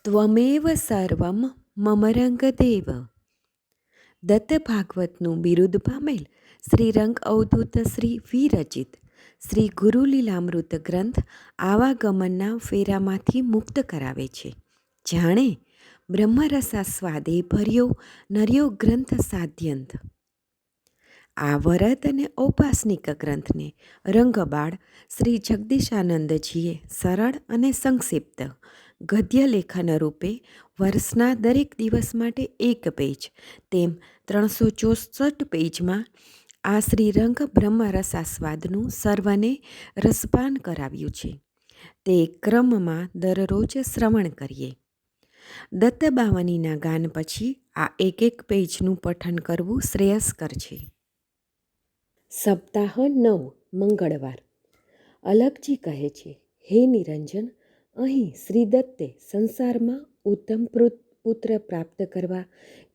ત્વમેવ સર્વમ મમ રંગદેવ. દત્ત ભાગવતનું બિરુદ પામેલ શ્રી રંગ અવધૂત શ્રી વિરચિત શ્રી ગુરુલીલામૃત ગ્રંથ આવાગમનના ફેરામાંથી મુક્ત કરાવે છે. જાણે બ્રહ્મરસાસ્વાદે ભર્યો નર્યો ગ્રંથ સાધ્યંત. આ વરદ અને ઔપાસનિક ગ્રંથને રંગબાળ શ્રી જગદીશાનંદજીએ સરળ અને સંક્ષિપ્ત ગદ્ય લેખન રૂપે વર્ષના દરેક દિવસ માટે એક પેજ તેમ 364 પેજમાં આ શ્રીરંગ બ્રહ્મરસાસ્વાદનું સર્વને રસપાન કરાવ્યું છે. તે ક્રમમાં દરરોજ શ્રવણ કરીએ. દત્તબાવનીના ગાન પછી આ એક પેજનું પઠન કરવું શ્રેયસ્કર છે. સપ્તાહ 9 મંગળવાર. અલગજી કહે છે, હે નિરંજન, અહીં શ્રી દત્તે સંસારમાં ઉત્તમ પુત્ર પ્રાપ્ત કરવા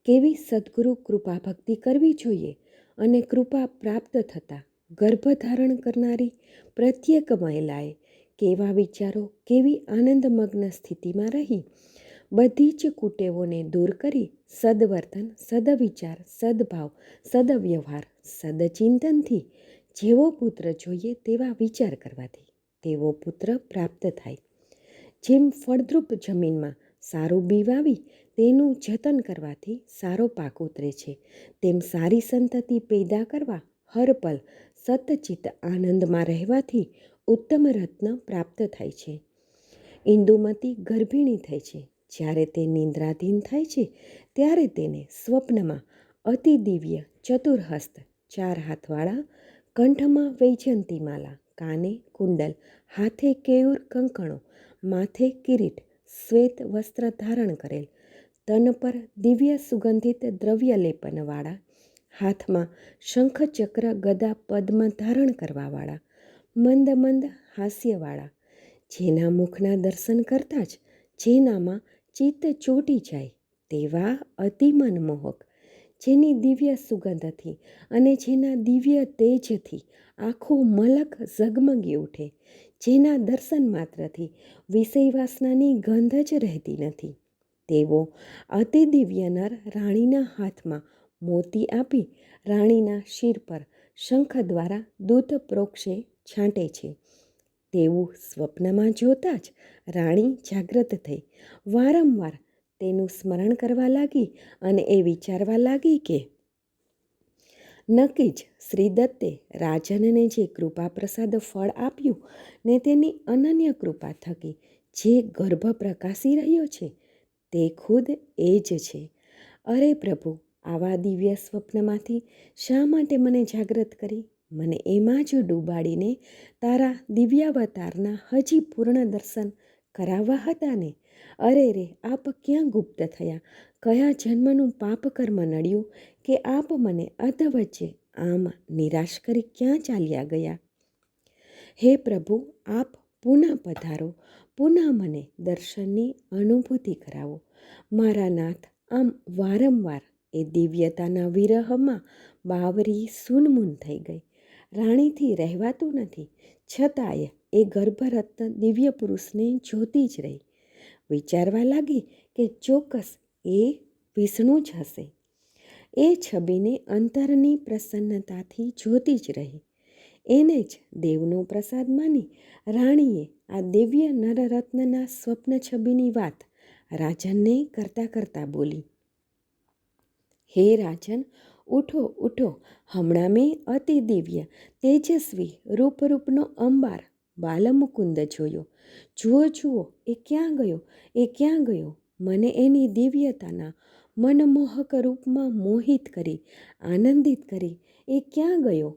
કેવી સદ્ગુરુ કૃપા ભક્તિ કરવી જોઈએ અને કૃપા પ્રાપ્ત થતાં ગર્ભધારણ કરનારી પ્રત્યેક મહિલાએ કેવા વિચારો, કેવી આનંદમગ્ન સ્થિતિમાં રહી બધી જ કુટેવોને દૂર કરી સદવર્તન, સદવિચાર, સદભાવ, સદવ્યવહાર, સદચિંતનથી જેવો પુત્ર જોઈએ તેવા વિચાર કરવાથી તેવો પુત્ર પ્રાપ્ત થાય. જેમ ફળદ્રુપ જમીનમાં સારું બી વાવી તેનું જતન કરવાથી સારો પાક ઉતરે છે, તેમ સારી સંતતિ પેદા કરવા હરપલ સતચિત્ત આનંદમાં રહેવાથી ઉત્તમ રત્ન પ્રાપ્ત થાય છે. ઇન્દુમતી ગર્ભિણી થાય છે. જ્યારે તે નિંદ્રાધીન થાય છે ત્યારે તેને સ્વપ્નમાં અતિ દિવ્ય ચતુર્હસ્ત 4 હાથવાળા, કંઠમાં વૈજયંતીમાલા, કાને કુંડલ, હાથે કેયુર કંકણો, માથે કિરીટ, શ્વેત વસ્ત્ર ધારણ કરેલ, તન પર દિવ્ય સુગંધિત દ્રવ્ય લેપનવાળા, હાથમાં શંખ ચક્ર ગદા પદ્મ ધારણ કરવાવાળા, મંદ મંદ હાસ્યવાળા, જેના મુખના દર્શન કરતાં જ જેનામાં ચિત્ત ચોંટી જાય તેવા અતિ મનમોહક, જેની દિવ્ય સુગંધથી અને જેના દિવ્ય તેજથી આખો મલક ઝગમગી ઉઠે, જેના દર્શન માત્રથી વિષય વાસનાની ગંધ જ રહેતી નથી, તેવો અતિ દિવ્ય નર રાણીના હાથમાં મોતી આપી રાણીના શિર પર શંખ દ્વારા દૂત પ્રોક્ષે છાંટે છે. તેવું સ્વપ્નમાં જોતાં જ રાણી જાગ્રત થઈ વારંવાર તેનું સ્મરણ કરવા લાગી અને એ વિચારવા લાગી કે નક્કી જ શ્રી દત્તે રાજનને જે કૃપા પ્રસાદ ફળ આપ્યું ને તેની અનન્ય કૃપા થકી જે ગર્ભ પ્રકાશી રહ્યો છે તે ખુદ એ જ છે. અરે પ્રભુ, આવા દિવ્ય સ્વપ્નમાંથી શા માટે મને જાગ્રત કરી? મને એમાં જ ડૂબાડીને તારા દિવ્યાવતારના હજી પૂર્ણ દર્શન કરાવવા હતા ને? અરે રે, આપ ક્યાં ગુપ્ત થયા? કયા જન્મનું પાપ કર્મ નડ્યું કે આપ મને અધવચ્ચે આમ નિરાશ કરી ક્યાં ચાલ્યા ગયા? હે પ્રભુ, આપ પુનઃ પધારો, પુનઃ મને દર્શનની અનુભૂતિ કરાવો. મારા નાથ આમ વારંવાર એ દિવ્યતાના વિરહમાં બાવરી સૂનમૂન થઈ ગઈ. રાણીથી રહેવાતું નથી, છતાંય એ ગર્ભરત્ન દિવ્ય પુરુષને જોતી જ રહી. વિચારવા લાગી કે ચોક્કસ એ વિષ્ણુ જ હશે. એ છબીને અંતરની પ્રસન્નતાથી જોતી જ રહી. એને જ દેવનો પ્રસાદ માની રાણીએ આ દિવ્ય નરરત્નના સ્વપ્ન છબીની વાત રાજનને કરતાં બોલી, હે રાજન, ઉઠો ઉઠો, હમણાં મેં અતિ દિવ્ય તેજસ્વી રૂપનો અંબાર બાલમુકુંદ જોયો. જુઓ જુઓ, એ ક્યાં ગયો, એ ક્યાં ગયો? મને એની દિવ્યતાના મનમોહક રૂપમાં મોહિત કરી, આનંદિત કરી એ ક્યાં ગયો?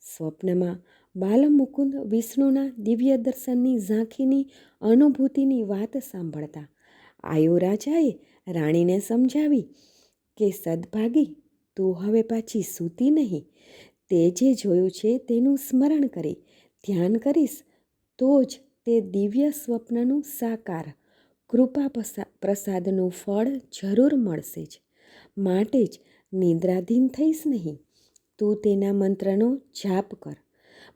સ્વપ્નમાં બાલમુકુંદ વિષ્ણુના દિવ્ય દર્શનની ઝાંખીની અનુભૂતિની વાત સાંભળતા આયુરાજાએ રાણીને સમજાવી કે સદભાગી, તું હવે પાછી સૂતી નહીં. તે જે જોયું છે તેનું સ્મરણ કરી ધ્યાન કરીશ તો જ તે દિવ્ય સ્વપ્નનું સાકાર કૃપા પ્રસાદનું ફળ જરૂર મળશે જ. માટે જ નિદ્રાધીન થઈશ નહીં. તું તેના મંત્રનો જાપ કર.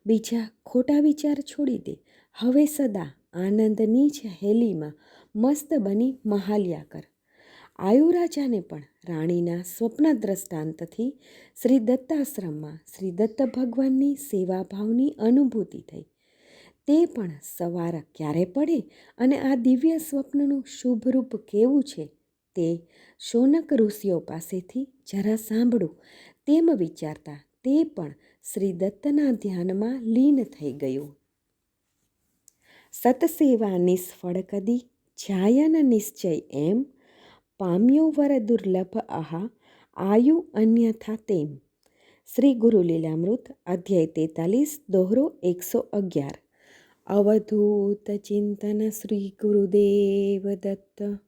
બીજા ખોટા વિચાર છોડી દે. હવે સદા આનંદની જ હેલીમાં મસ્ત બની મહાલ્યા કર. આયુરાજાને પણ રાણીના સ્વપ્ન દ્રષ્ટાંતથી શ્રી દત્તાશ્રમમાં શ્રી દત્ત ભગવાનની સેવાભાવની અનુભૂતિ થઈ. તે પણ સવાર ક્યારે પડે અને આ દિવ્ય સ્વપ્નનું શુભ રૂપ કેવું છે તે શૌનક ઋષિઓ પાસેથી જરા સાંભળું તેમ વિચારતા તે પણ શ્રી દત્તના ધ્યાનમાં લીન થઈ ગયું. સતસેવા નિષ્ફળ કદી જાયન નિશ્ચય એમ, પામ્યો વર દુર્લભ આહા આયુ અન્યથા તેમ. શ્રી ગુરુ લીલામૃત અધ્યાય 43 દોહરો 111. અવધૂત ચિંતન શ્રી ગુરુદેવ દત્ત.